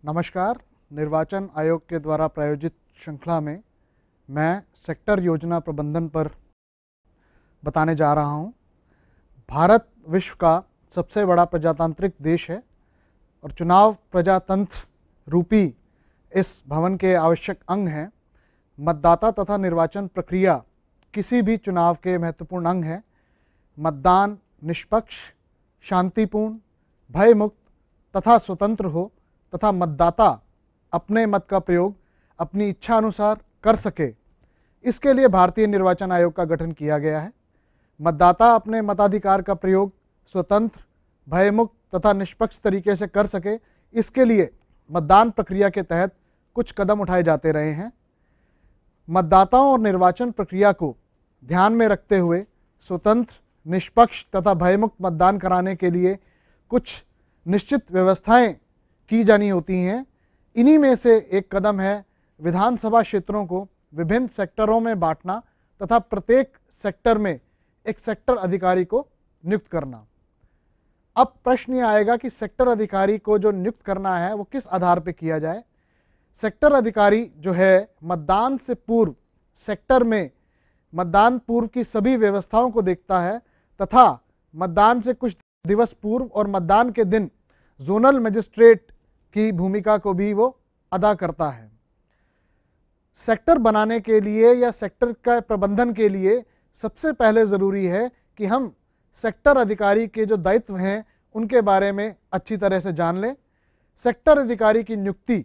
नमस्कार। निर्वाचन आयोग के द्वारा प्रायोजित श्रृंखला में मैं सेक्टर योजना प्रबंधन पर बताने जा रहा हूं। भारत विश्व का सबसे बड़ा प्रजातांत्रिक देश है और चुनाव प्रजातंत्र रूपी इस भवन के आवश्यक अंग हैं। मतदाता तथा निर्वाचन प्रक्रिया किसी भी चुनाव के महत्वपूर्ण अंग हैं। मतदान निष्पक्ष, शांतिपूर्ण, भयमुक्त तथा स्वतंत्र हो तथा मतदाता अपने मत का प्रयोग अपनी इच्छा अनुसार कर सके, इसके लिए भारतीय निर्वाचन आयोग का गठन किया गया है। मतदाता अपने मताधिकार का प्रयोग स्वतंत्र, भयमुक्त तथा निष्पक्ष तरीके से कर सके, इसके लिए मतदान प्रक्रिया के तहत कुछ कदम उठाए जाते रहे हैं। मतदाताओं और निर्वाचन प्रक्रिया को ध्यान में रखते हुए स्वतंत्र, निष्पक्ष तथा भयमुक्त मतदान कराने के लिए कुछ निश्चित व्यवस्थाएं की जानी होती हैं। इन्हीं में से एक कदम है विधानसभा क्षेत्रों को विभिन्न सेक्टरों में बांटना तथा प्रत्येक सेक्टर में एक सेक्टर अधिकारी को नियुक्त करना। अब प्रश्न ये आएगा कि सेक्टर अधिकारी को जो नियुक्त करना है वो किस आधार पर किया जाए। सेक्टर अधिकारी जो है मतदान से पूर्व सेक्टर में मतदान पूर्व की सभी व्यवस्थाओं को देखता है तथा मतदान से कुछ दिवस पूर्व और मतदान के दिन जोनल मजिस्ट्रेट की भूमिका को भी वो अदा करता है। सेक्टर बनाने के लिए या सेक्टर का प्रबंधन के लिए सबसे पहले ज़रूरी है कि हम सेक्टर अधिकारी के जो दायित्व हैं उनके बारे में अच्छी तरह से जान लें। सेक्टर अधिकारी की नियुक्ति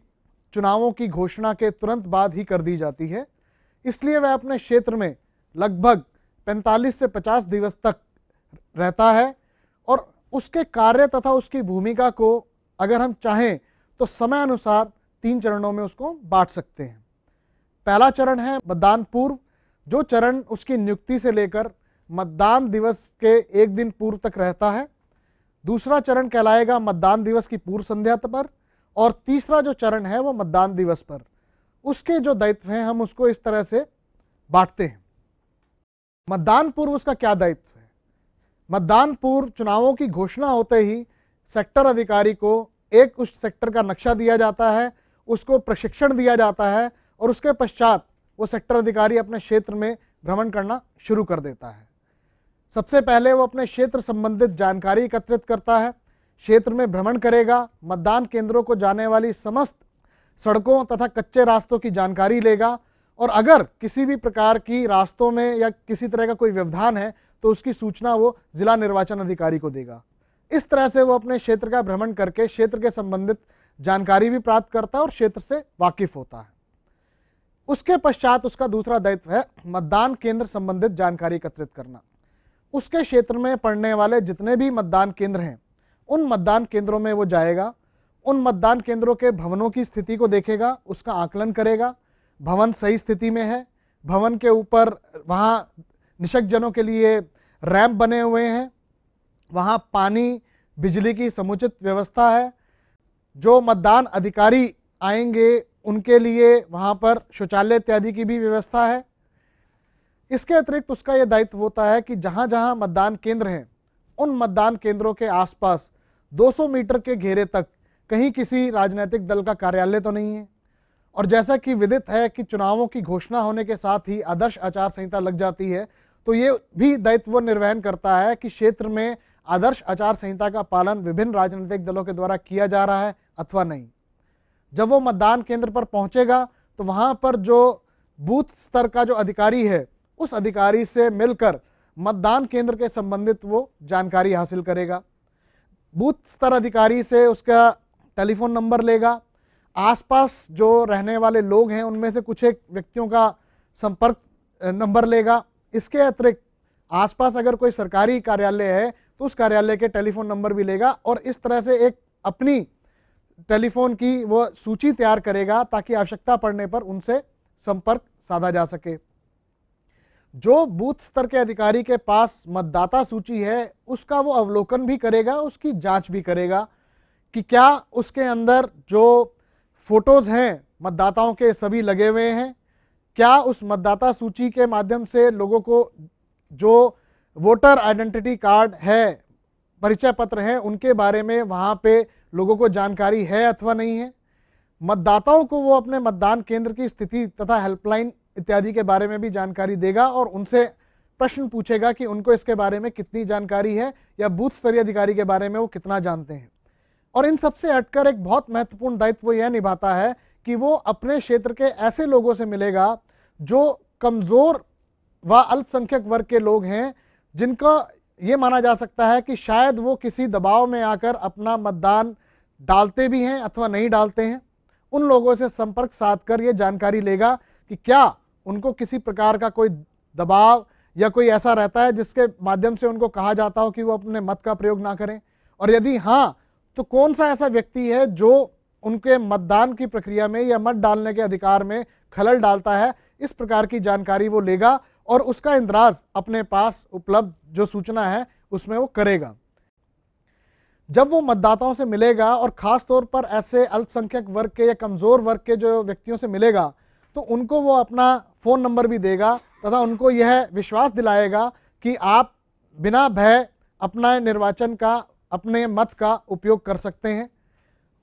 चुनावों की घोषणा के तुरंत बाद ही कर दी जाती है, इसलिए वह अपने क्षेत्र में लगभग 45 से 50 दिवस तक रहता है और उसके कार्य तथा उसकी भूमिका को अगर हम चाहें तो समय अनुसार 3 चरणों में उसको बांट सकते हैं। पहला चरण है मतदान पूर्व, जो चरण उसकी नियुक्ति से लेकर मतदान दिवस के एक दिन पूर्व तक रहता है। दूसरा चरण कहलाएगा मतदान दिवस की पूर्व संध्या पर और तीसरा जो चरण है वो मतदान दिवस पर। उसके जो दायित्व हैं हम उसको इस तरह से बांटते हैं। मतदान पूर्व उसका क्या दायित्व है? मतदान पूर्व चुनावों की घोषणा होते ही सेक्टर अधिकारी को एक उस सेक्टर का नक्शा दिया जाता है, उसको प्रशिक्षण दिया जाता है और उसके पश्चात वो सेक्टर अधिकारी अपने क्षेत्र में भ्रमण करना शुरू कर देता है। सबसे पहले वो अपने क्षेत्र संबंधित जानकारी एकत्रित करता है, क्षेत्र में भ्रमण करेगा, मतदान केंद्रों को जाने वाली समस्त सड़कों तथा कच्चे रास्तों की जानकारी लेगा और अगर किसी भी प्रकार की रास्तों में या किसी तरह का कोई व्यवधान है तो उसकी सूचना वो जिला निर्वाचन अधिकारी को देगा। इस तरह से वो अपने क्षेत्र का भ्रमण करके क्षेत्र के संबंधित जानकारी भी प्राप्त करता है और क्षेत्र से वाकिफ होता है। उसके पश्चात उसका दूसरा दायित्व है मतदान केंद्र संबंधित जानकारी एकत्रित करना। उसके क्षेत्र में पड़ने वाले जितने भी मतदान केंद्र हैं उन मतदान केंद्रों में वो जाएगा, उन मतदान केंद्रों के भवनों की स्थिति को देखेगा, उसका आकलन करेगा। भवन सही स्थिति में है, भवन के ऊपर वहाँ निशक्तजनों के लिए रैंप बने हुए हैं, वहाँ पानी बिजली की समुचित व्यवस्था है, जो मतदान अधिकारी आएंगे उनके लिए वहाँ पर शौचालय इत्यादि की भी व्यवस्था है। इसके अतिरिक्त उसका ये दायित्व होता है कि जहाँ जहाँ मतदान केंद्र हैं उन मतदान केंद्रों के आसपास 200 मीटर के घेरे तक कहीं किसी राजनीतिक दल का कार्यालय तो नहीं है। और जैसा कि विदित है कि चुनावों की घोषणा होने के साथ ही आदर्श आचार संहिता लग जाती है, तो ये भी दायित्व वो निर्वहन करता है कि क्षेत्र में आदर्श आचार संहिता का पालन विभिन्न राजनीतिक दलों के द्वारा किया जा रहा है अथवा नहीं। जब वो मतदान केंद्र पर पहुंचेगा तो वहां पर जो बूथ स्तर का जो अधिकारी है उस अधिकारी से मिलकर मतदान केंद्र के संबंधित वो जानकारी हासिल करेगा। बूथ स्तर अधिकारी से उसका टेलीफोन नंबर लेगा, आसपास जो रहने वाले लोग हैं उनमें से कुछ एक व्यक्तियों का संपर्क नंबर लेगा। इसके अतिरिक्त आसपास अगर कोई सरकारी कार्यालय है तो उस कार्यालय के टेलीफोन नंबर भी लेगा और इस तरह से एक अपनी टेलीफोन की वो सूची तैयार करेगा ताकि आवश्यकता पड़ने पर उनसे संपर्क साधा जा सके। जो बूथ स्तर के अधिकारी के पास मतदाता सूची है उसका वो अवलोकन भी करेगा, उसकी जांच भी करेगा कि क्या उसके अंदर जो फोटोज़ हैं मतदाताओं के सभी लगे हुए हैं, क्या उस मतदाता सूची के माध्यम से लोगों को जो वोटर आइडेंटिटी कार्ड है, परिचय पत्र हैं, उनके बारे में वहाँ पे लोगों को जानकारी है अथवा नहीं है। मतदाताओं को वो अपने मतदान केंद्र की स्थिति तथा हेल्पलाइन इत्यादि के बारे में भी जानकारी देगा और उनसे प्रश्न पूछेगा कि उनको इसके बारे में कितनी जानकारी है या बूथ स्तरीय अधिकारी के बारे में वो कितना जानते हैं। और इन सबसे हटकर एक बहुत महत्वपूर्ण दायित्व वो यह निभाता है कि वो अपने क्षेत्र के ऐसे लोगों से मिलेगा जो कमज़ोर व अल्पसंख्यक वर्ग के लोग हैं, जिनका ये माना जा सकता है कि शायद वो किसी दबाव में आकर अपना मतदान डालते भी हैं अथवा नहीं डालते हैं। उन लोगों से संपर्क साधकर ये जानकारी लेगा कि क्या उनको किसी प्रकार का कोई दबाव या कोई ऐसा रहता है जिसके माध्यम से उनको कहा जाता हो कि वो अपने मत का प्रयोग ना करें, और यदि हाँ तो कौन सा ऐसा व्यक्ति है जो उनके मतदान की प्रक्रिया में या मत डालने के अधिकार में खलल डालता है। इस प्रकार की जानकारी वो लेगा और उसका इंदराज अपने पास उपलब्ध जो सूचना है उसमें वो करेगा। जब वो मतदाताओं से मिलेगा और ख़ास तौर पर ऐसे अल्पसंख्यक वर्ग के या कमज़ोर वर्ग के जो व्यक्तियों से मिलेगा तो उनको वो अपना फ़ोन नंबर भी देगा तथा उनको यह विश्वास दिलाएगा कि आप बिना भय अपना निर्वाचन का, अपने मत का उपयोग कर सकते हैं।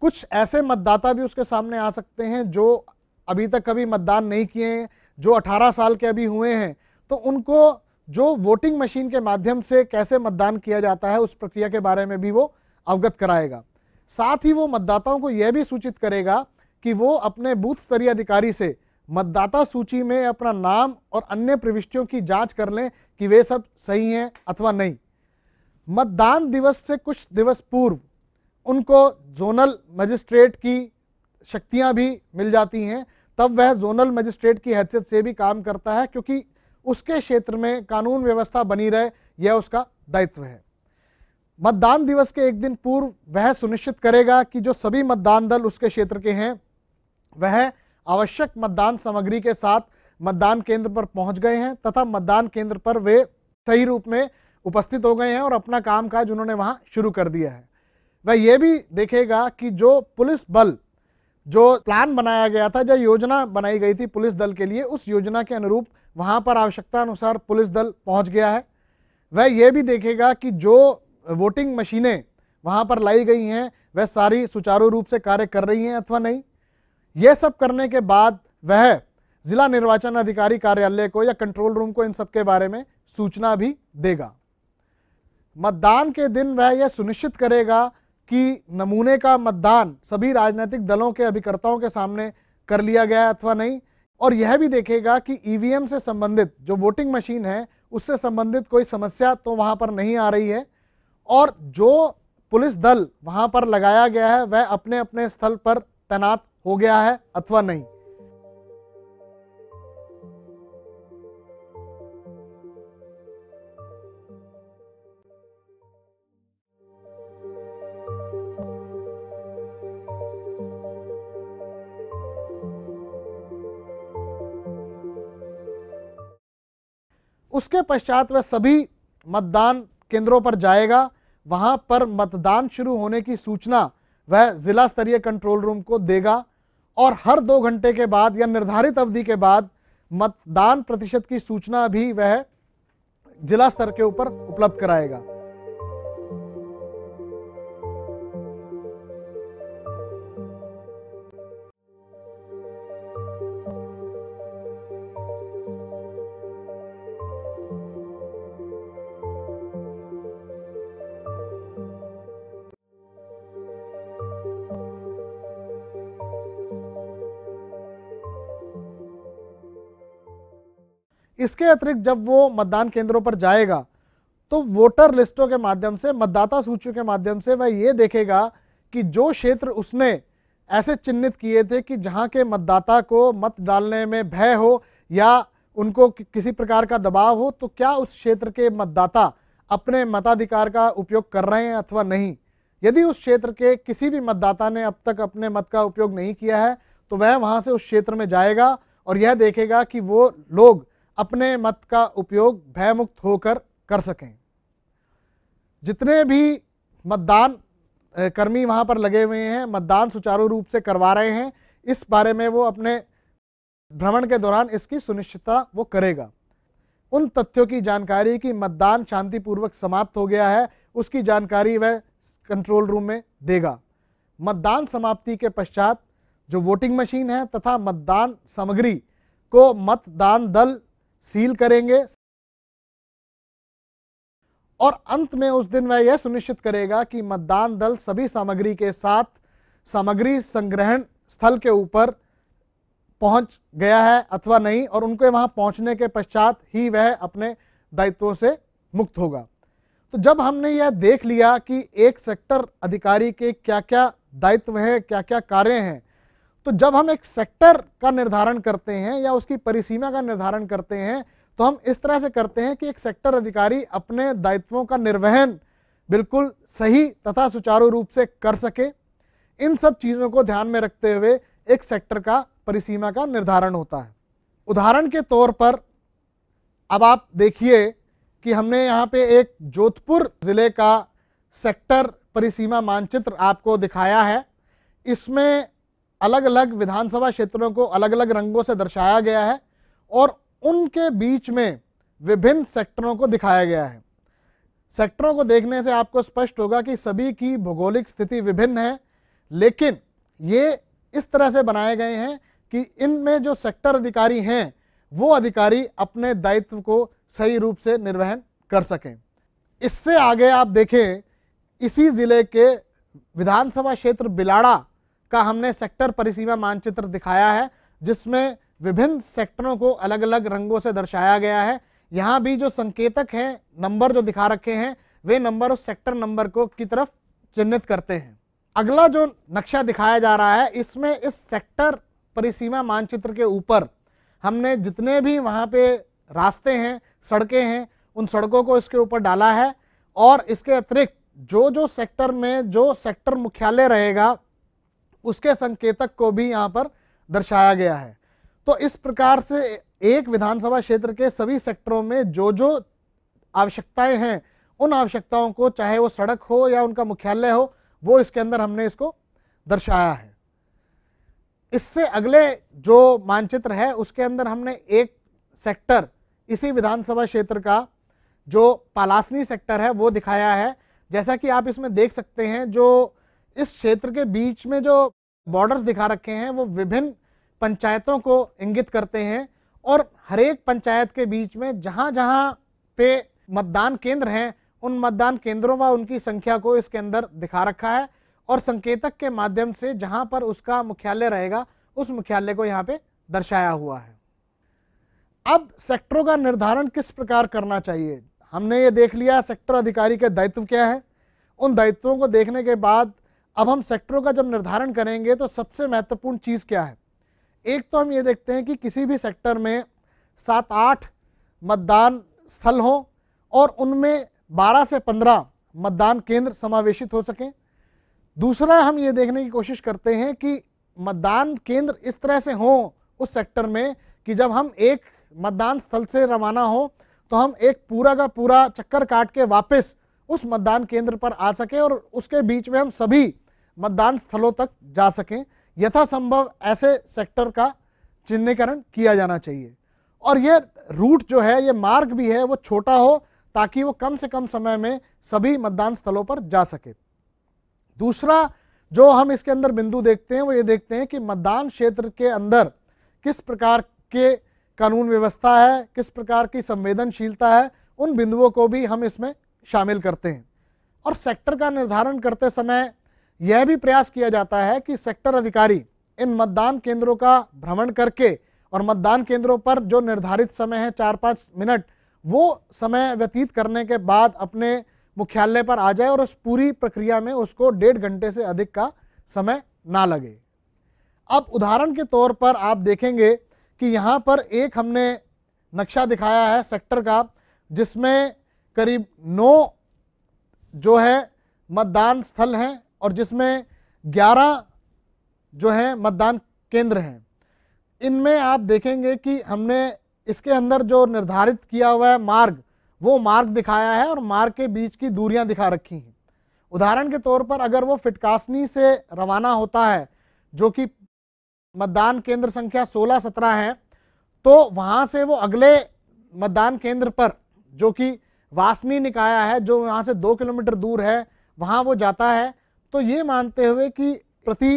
कुछ ऐसे मतदाता भी उसके सामने आ सकते हैं जो अभी तक कभी मतदान नहीं किए हैं, जो 18 साल के अभी हुए हैं, तो उनको जो वोटिंग मशीन के माध्यम से कैसे मतदान किया जाता है उस प्रक्रिया के बारे में भी वो अवगत कराएगा। साथ ही वो मतदाताओं को यह भी सूचित करेगा कि वो अपने बूथ स्तरीय अधिकारी से मतदाता सूची में अपना नाम और अन्य प्रविष्टियों की जांच कर लें कि वे सब सही हैं अथवा नहीं। मतदान दिवस से कुछ दिवस पूर्व उनको जोनल मजिस्ट्रेट की शक्तियां भी मिल जाती हैं, तब वह जोनल मजिस्ट्रेट की हैसियत से भी काम करता है क्योंकि उसके क्षेत्र में कानून व्यवस्था बनी रहे, यह उसका दायित्व है। मतदान दिवस के एक दिन पूर्व वह सुनिश्चित करेगा कि जो सभी मतदान दल उसके क्षेत्र के हैं वह आवश्यक मतदान सामग्री के साथ मतदान केंद्र पर पहुंच गए हैं तथा मतदान केंद्र पर वे सही रूप में उपस्थित हो गए हैं और अपना कामकाज उन्होंने वहां शुरू कर दिया है। वह ये भी देखेगा कि जो पुलिस बल, जो प्लान बनाया गया था, जो योजना बनाई गई थी पुलिस दल के लिए, उस योजना के अनुरूप वहां पर आवश्यकता अनुसार पुलिस दल पहुंच गया है। वह ये भी देखेगा कि जो वोटिंग मशीनें वहां पर लाई गई हैं वह सारी सुचारू रूप से कार्य कर रही हैं अथवा नहीं। यह सब करने के बाद वह जिला निर्वाचन अधिकारी कार्यालय को या कंट्रोल रूम को इन सब के बारे में सूचना भी देगा। मतदान के दिन वह यह सुनिश्चित करेगा कि नमूने का मतदान सभी राजनीतिक दलों के अभिकर्ताओं के सामने कर लिया गया अथवा नहीं, और यह भी देखेगा कि ईवीएम से संबंधित जो वोटिंग मशीन है उससे संबंधित कोई समस्या तो वहां पर नहीं आ रही है, और जो पुलिस दल वहां पर लगाया गया है वह अपने अपने स्थल पर तैनात हो गया है अथवा नहीं। उसके पश्चात वह सभी मतदान केंद्रों पर जाएगा। वहां पर मतदान शुरू होने की सूचना वह जिला स्तरीय कंट्रोल रूम को देगा और हर 2 घंटे के बाद या निर्धारित अवधि के बाद मतदान प्रतिशत की सूचना भी वह जिला स्तर के ऊपर उपलब्ध कराएगा। इसके अतिरिक्त जब वो मतदान केंद्रों पर जाएगा तो वोटर लिस्टों के माध्यम से, मतदाता सूचियों के माध्यम से वह ये देखेगा कि जो क्षेत्र उसने ऐसे चिन्हित किए थे कि जहां के मतदाता को मत डालने में भय हो या उनको किसी प्रकार का दबाव हो, तो क्या उस क्षेत्र के मतदाता अपने मताधिकार का उपयोग कर रहे हैं अथवा नहीं। यदि उस क्षेत्र के किसी भी मतदाता ने अब तक अपने मत का उपयोग नहीं किया है तो वह वहां से उस क्षेत्र में जाएगा और यह देखेगा कि वो लोग अपने मत का उपयोग भयमुक्त होकर कर सकें। जितने भी मतदान कर्मी वहां पर लगे हुए हैं, मतदान सुचारू रूप से करवा रहे हैं, इस बारे में वो अपने भ्रमण के दौरान इसकी सुनिश्चितता वो करेगा। उन तथ्यों की जानकारी कि मतदान शांतिपूर्वक समाप्त हो गया है उसकी जानकारी वह कंट्रोल रूम में देगा। मतदान समाप्ति के पश्चात जो वोटिंग मशीन है तथा मतदान सामग्री को मतदान दल सील करेंगे और अंत में उस दिन वह यह सुनिश्चित करेगा कि मतदान दल सभी सामग्री के साथ सामग्री संग्रहण स्थल के ऊपर पहुंच गया है अथवा नहीं, और उनके वहां पहुंचने के पश्चात ही वह अपने दायित्वों से मुक्त होगा। तो जब हमने यह देख लिया कि एक सेक्टर अधिकारी के क्या क्या दायित्व हैं, क्या क्या कार्य हैं, तो जब हम एक सेक्टर का निर्धारण करते हैं या उसकी परिसीमा का निर्धारण करते हैं तो हम इस तरह से करते हैं कि एक सेक्टर अधिकारी अपने दायित्वों का निर्वहन बिल्कुल सही तथा सुचारू रूप से कर सके। इन सब चीज़ों को ध्यान में रखते हुए एक सेक्टर का परिसीमा का निर्धारण होता है। उदाहरण के तौर पर अब आप देखिए कि हमने यहाँ पे एक जोधपुर ज़िले का सेक्टर परिसीमा मानचित्र आपको दिखाया है। इसमें अलग अलग विधानसभा क्षेत्रों को अलग अलग रंगों से दर्शाया गया है और उनके बीच में विभिन्न सेक्टरों को दिखाया गया है। सेक्टरों को देखने से आपको स्पष्ट होगा कि सभी की भौगोलिक स्थिति विभिन्न है, लेकिन ये इस तरह से बनाए गए हैं कि इनमें जो सेक्टर अधिकारी हैं वो अधिकारी अपने दायित्व को सही रूप से निर्वहन कर सकें। इससे आगे आप देखें, इसी जिले के विधानसभा क्षेत्र बिलाड़ा का हमने सेक्टर परिसीमा मानचित्र दिखाया है, जिसमें विभिन्न सेक्टरों को अलग अलग रंगों से दर्शाया गया है। यहाँ भी जो संकेतक हैं, नंबर जो दिखा रखे हैं, वे नंबर उस सेक्टर नंबर को की तरफ चिन्हित करते हैं। अगला जो नक्शा दिखाया जा रहा है, इसमें इस सेक्टर परिसीमा मानचित्र के ऊपर हमने जितने भी वहाँ पे रास्ते हैं, सड़कें हैं, उन सड़कों को इसके ऊपर डाला है और इसके अतिरिक्त जो जो सेक्टर में जो सेक्टर मुख्यालय रहेगा उसके संकेतक को भी यहाँ पर दर्शाया गया है। तो इस प्रकार से एक विधानसभा क्षेत्र के सभी सेक्टरों में जो जो आवश्यकताएं हैं, उन आवश्यकताओं को, चाहे वो सड़क हो या उनका मुख्यालय हो, वो इसके अंदर हमने इसको दर्शाया है। इससे अगले जो मानचित्र है उसके अंदर हमने एक सेक्टर इसी विधानसभा क्षेत्र का जो पालासनी सेक्टर है वो दिखाया है। जैसा कि आप इसमें देख सकते हैं, जो इस क्षेत्र के बीच में जो बॉर्डर्स दिखा रखे हैं वो विभिन्न पंचायतों को इंगित करते हैं और हर एक पंचायत के बीच में जहाँ जहाँ पे मतदान केंद्र हैं उन मतदान केंद्रों व उनकी संख्या को इसके अंदर दिखा रखा है और संकेतक के माध्यम से जहाँ पर उसका मुख्यालय रहेगा उस मुख्यालय को यहाँ पे दर्शाया हुआ है। अब सेक्टरों का निर्धारण किस प्रकार करना चाहिए, हमने ये देख लिया सेक्टर अधिकारी के दायित्व क्या है। उन दायित्वों को देखने के बाद अब हम सेक्टरों का जब निर्धारण करेंगे तो सबसे महत्वपूर्ण चीज़ क्या है। एक तो हम ये देखते हैं कि किसी भी सेक्टर में 7-8 मतदान स्थल हों और उनमें 12 से 15 मतदान केंद्र समावेशित हो सकें। दूसरा, हम ये देखने की कोशिश करते हैं कि मतदान केंद्र इस तरह से हों उस सेक्टर में कि जब हम एक मतदान स्थल से रवाना हो तो हम एक पूरा का पूरा चक्कर काट के वापस उस मतदान केंद्र पर आ सकें और उसके बीच में हम सभी मतदान स्थलों तक जा सकें। यथासंभव ऐसे सेक्टर का चिन्हीकरण किया जाना चाहिए और यह रूट जो है, ये मार्ग भी है, वो छोटा हो ताकि वो कम से कम समय में सभी मतदान स्थलों पर जा सके। दूसरा जो हम इसके अंदर बिंदु देखते हैं वो ये देखते हैं कि मतदान क्षेत्र के अंदर किस प्रकार के कानून व्यवस्था है, किस प्रकार की संवेदनशीलता है, उन बिंदुओं को भी हम इसमें शामिल करते हैं। और सेक्टर का निर्धारण करते समय यह भी प्रयास किया जाता है कि सेक्टर अधिकारी इन मतदान केंद्रों का भ्रमण करके और मतदान केंद्रों पर जो निर्धारित समय है 4-5 मिनट, वो समय व्यतीत करने के बाद अपने मुख्यालय पर आ जाए और उस पूरी प्रक्रिया में उसको 1.5 घंटे से अधिक का समय ना लगे। अब उदाहरण के तौर पर आप देखेंगे कि यहाँ पर एक हमने नक्शा दिखाया है सेक्टर का, जिसमें करीब 9 जो है मतदान स्थल हैं और जिसमें 11 जो है मतदान केंद्र हैं। इनमें आप देखेंगे कि हमने इसके अंदर जो निर्धारित किया हुआ है मार्ग, वो मार्ग दिखाया है और मार्ग के बीच की दूरियां दिखा रखी हैं। उदाहरण के तौर पर अगर वो फिटकासनी से रवाना होता है, जो कि मतदान केंद्र संख्या 16-17 है, तो वहाँ से वो अगले मतदान केंद्र पर जो कि वासनी निकाया है, जो वहाँ से 2 किलोमीटर दूर है, वहाँ वो जाता है। तो ये मानते हुए कि प्रति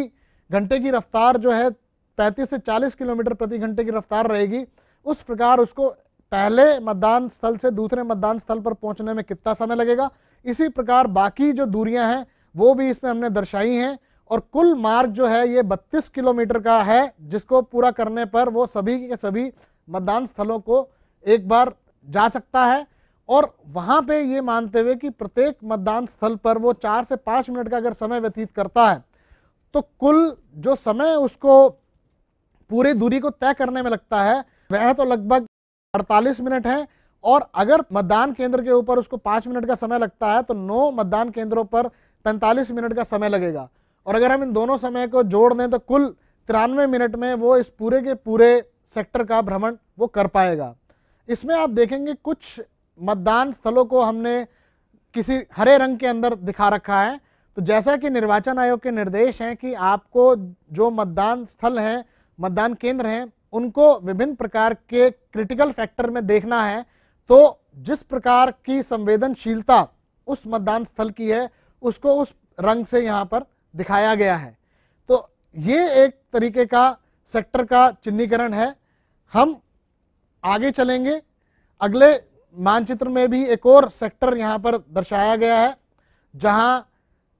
घंटे की रफ्तार जो है 35 से 40 किलोमीटर प्रति घंटे की रफ्तार रहेगी, उस प्रकार उसको पहले मतदान स्थल से दूसरे मतदान स्थल पर पहुंचने में कितना समय लगेगा। इसी प्रकार बाकी जो दूरियां हैं वो भी इसमें हमने दर्शाई हैं, और कुल मार्ग जो है ये 32 किलोमीटर का है, जिसको पूरा करने पर वो सभी के सभी मतदान स्थलों को एक बार जा सकता है। और वहां पे ये मानते हुए कि प्रत्येक मतदान स्थल पर वो 4 से 5 मिनट का अगर समय व्यतीत करता है तो कुल जो समय उसको पूरी दूरी को तय करने में लगता है वह तो लगभग 48 मिनट है। और अगर मतदान केंद्र के ऊपर उसको 5 मिनट का समय लगता है तो 9 मतदान केंद्रों पर 45 मिनट का समय लगेगा। और अगर हम इन दोनों समय को जोड़ दें तो कुल 93 मिनट में वो इस पूरे के पूरे सेक्टर का भ्रमण वो कर पाएगा। इसमें आप देखेंगे कुछ मतदान स्थलों को हमने किसी हरे रंग के अंदर दिखा रखा है। तो जैसा कि निर्वाचन आयोग के निर्देश हैं कि आपको जो मतदान स्थल हैं, मतदान केंद्र हैं, उनको विभिन्न प्रकार के क्रिटिकल फैक्टर में देखना है। तो जिस प्रकार की संवेदनशीलता उस मतदान स्थल की है उसको उस रंग से यहाँ पर दिखाया गया है। तो ये एक तरीके का सेक्टर का चिन्हीकरण है। हम आगे चलेंगे, अगले मानचित्र में भी एक और सेक्टर यहाँ पर दर्शाया गया है, जहाँ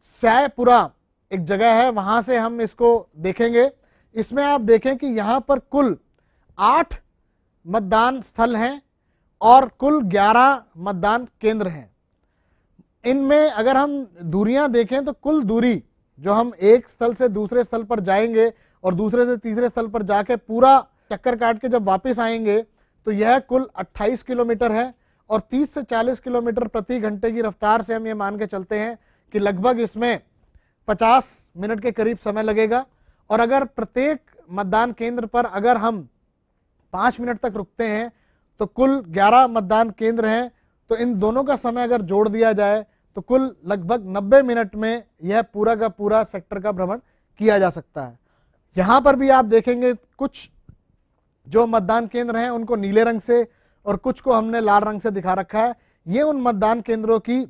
सैपुरा एक जगह है, वहाँ से हम इसको देखेंगे। इसमें आप देखें कि यहाँ पर कुल 8 मतदान स्थल हैं और कुल 11 मतदान केंद्र हैं। इनमें अगर हम दूरियां देखें तो कुल दूरी जो हम एक स्थल से दूसरे स्थल पर जाएंगे और दूसरे से तीसरे स्थल पर जाके पूरा चक्कर काट के जब वापस आएंगे तो यह कुल 28 किलोमीटर है। और 30 से 40 किलोमीटर प्रति घंटे की रफ्तार से हम ये मान के चलते हैं कि लगभग इसमें 50 मिनट के करीब समय लगेगा। और अगर प्रत्येक मतदान केंद्र पर अगर हम 5 मिनट तक रुकते हैं तो कुल 11 मतदान केंद्र हैं, तो इन दोनों का समय अगर जोड़ दिया जाए तो कुल लगभग 90 मिनट में यह पूरा का पूरा सेक्टर का भ्रमण किया जा सकता है। यहाँ पर भी आप देखेंगे कुछ जो मतदान केंद्र हैं उनको नीले रंग से और कुछ को हमने लाल रंग से दिखा रखा है। ये उन मतदान केंद्रों की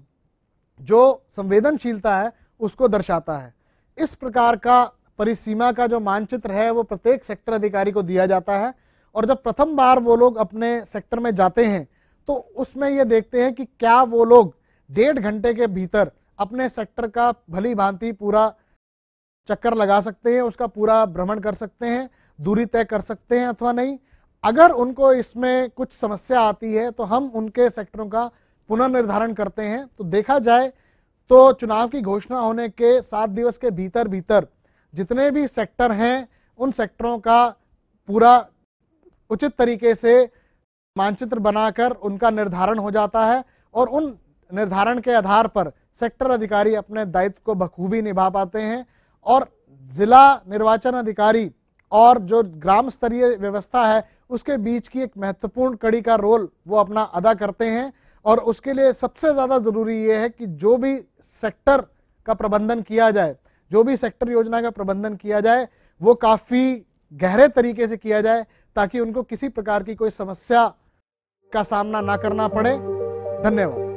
जो संवेदनशीलता है उसको दर्शाता है। इस प्रकार का परिसीमा का जो मानचित्र है वो प्रत्येक सेक्टर अधिकारी को दिया जाता है। और जब प्रथम बार वो लोग अपने सेक्टर में जाते हैं तो उसमें ये देखते हैं कि क्या वो लोग 1.5 घंटे के भीतर अपने सेक्टर का भली भांति पूरा चक्कर लगा सकते हैं, उसका पूरा भ्रमण कर सकते हैं, दूरी तय कर सकते हैं अथवा नहीं। अगर उनको इसमें कुछ समस्या आती है तो हम उनके सेक्टरों का पुनर्निर्धारण करते हैं। तो देखा जाए तो चुनाव की घोषणा होने के 7 दिवस के भीतर भीतर जितने भी सेक्टर हैं उन सेक्टरों का पूरा उचित तरीके से मानचित्र बनाकर उनका निर्धारण हो जाता है और उन निर्धारण के आधार पर सेक्टर अधिकारी अपने दायित्व को बखूबी निभा पाते हैं। और जिला निर्वाचन अधिकारी और जो ग्राम स्तरीय व्यवस्था है उसके बीच की एक महत्वपूर्ण कड़ी का रोल वो अपना अदा करते हैं। और उसके लिए सबसे ज़्यादा ज़रूरी ये है कि जो भी सेक्टर का प्रबंधन किया जाए, जो भी सेक्टर योजना का प्रबंधन किया जाए वो काफ़ी गहरे तरीके से किया जाए ताकि उनको किसी प्रकार की कोई समस्या का सामना ना करना पड़े। धन्यवाद।